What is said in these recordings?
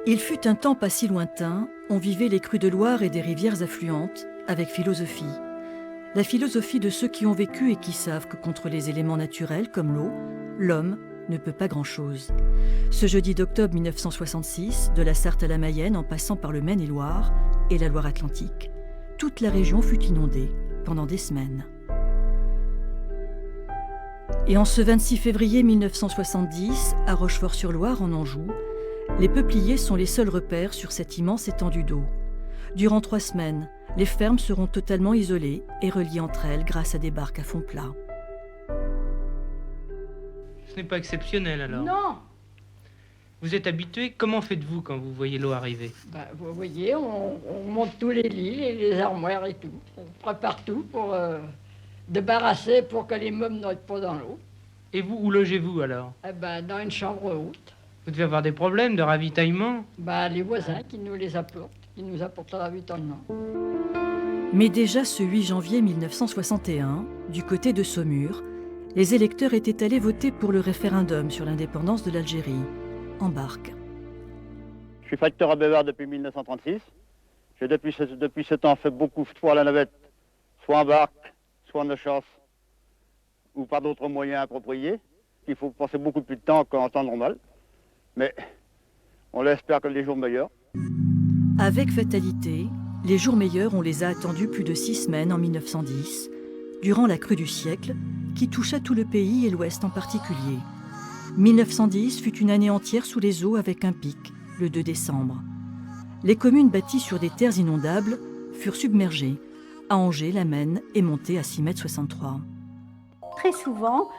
Il fut un temps pas si lointain, on vivait les crues de Loire et des rivières affluentes avec philosophie. La philosophie de ceux qui ont vécu et qui savent que contre les éléments naturels comme l'eau, l'homme ne peut pas grand-chose. Ce jeudi d'octobre 1966, de la Sarthe à la Mayenne en passant par le Maine-et-Loire et la Loire-Atlantique, toute la région fut inondée pendant des semaines. Et en ce 26 février 1970, à Rochefort-sur-Loire en Anjou, les peupliers sont les seuls repères sur cette immense étendue d'eau. Durant 3 semaines, les fermes seront totalement isolées et reliées entre elles grâce à des barques à fond plat. Ce n'est pas exceptionnel alors? Non. Vous êtes habitué? Comment faites-vous quand vous voyez l'eau arriver? Vous voyez, on monte tous les lits, les armoires et tout. On prépare tout pour débarrasser pour que les meubles n'aillent pas dans l'eau. Et vous, où logez-vous alors? Dans une chambre haute. Vous devez avoir des problèmes de ravitaillement? Les voisins qui nous les apportent, qui nous apportent le ravitaillement. Mais déjà ce 8 janvier 1961, du côté de Saumur, les électeurs étaient allés voter pour le référendum sur l'indépendance de l'Algérie, en barque. Je suis facteur à Bévard depuis 1936. J'ai depuis ce temps fait beaucoup de fois la navette, soit en barque, soit en chasse, ou par d'autres moyens appropriés. Il faut passer beaucoup plus de temps qu'en temps normal. Mais on espère que les jours meilleurs. Avec fatalité, les jours meilleurs, on les a attendus plus de 6 semaines en 1910, durant la crue du siècle, qui toucha tout le pays et l'Ouest en particulier. 1910 fut une année entière sous les eaux avec un pic, le 2 décembre. Les communes bâties sur des terres inondables furent submergées. À Angers, la Maine est montée à 6,63 m. Très souvent,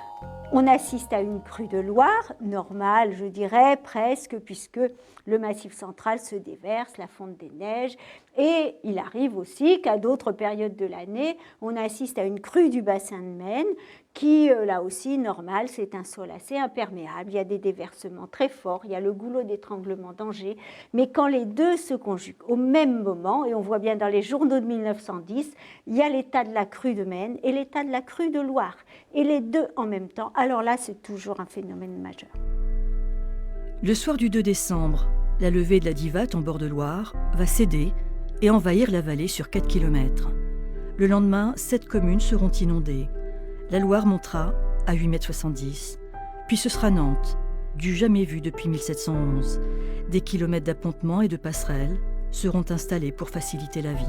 on assiste à une crue de Loire, normale, je dirais, presque, puisque le Massif central se déverse, la fonte des neiges. Et il arrive aussi qu'à d'autres périodes de l'année, on assiste à une crue du bassin de Maine, qui, là aussi, normal, c'est un sol assez imperméable. Il y a des déversements très forts, il y a le goulot d'étranglement d'Angers. Mais quand les deux se conjuguent au même moment, et on voit bien dans les journaux de 1910, il y a l'état de la crue de Maine et l'état de la crue de Loire. Et les deux en même temps, alors là, c'est toujours un phénomène majeur. Le soir du 2 décembre, la levée de la Divate en bord de Loire va céder et envahir la vallée sur 4 km. Le lendemain, 7 communes seront inondées. La Loire montera à 8,70 m. Puis ce sera Nantes, du jamais vu depuis 1711. Des kilomètres d'appontements et de passerelles seront installés pour faciliter la vie.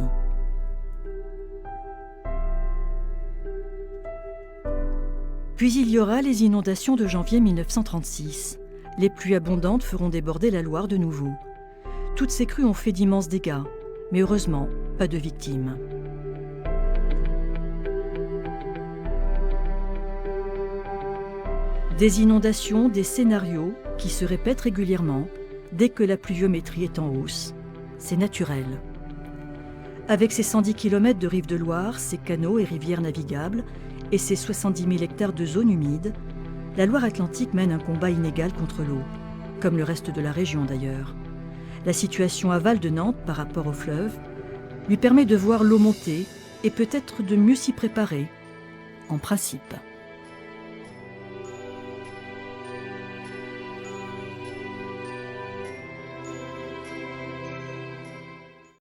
Puis il y aura les inondations de janvier 1936. Les pluies abondantes feront déborder la Loire de nouveau. Toutes ces crues ont fait d'immenses dégâts, mais heureusement, pas de victimes. Des inondations, des scénarios qui se répètent régulièrement dès que la pluviométrie est en hausse. C'est naturel. Avec ses 110 km de rives de Loire, ses canaux et rivières navigables et ses 70 000 hectares de zones humides, la Loire-Atlantique mène un combat inégal contre l'eau, comme le reste de la région d'ailleurs. La situation aval de Nantes par rapport au fleuve lui permet de voir l'eau monter et peut-être de mieux s'y préparer, en principe.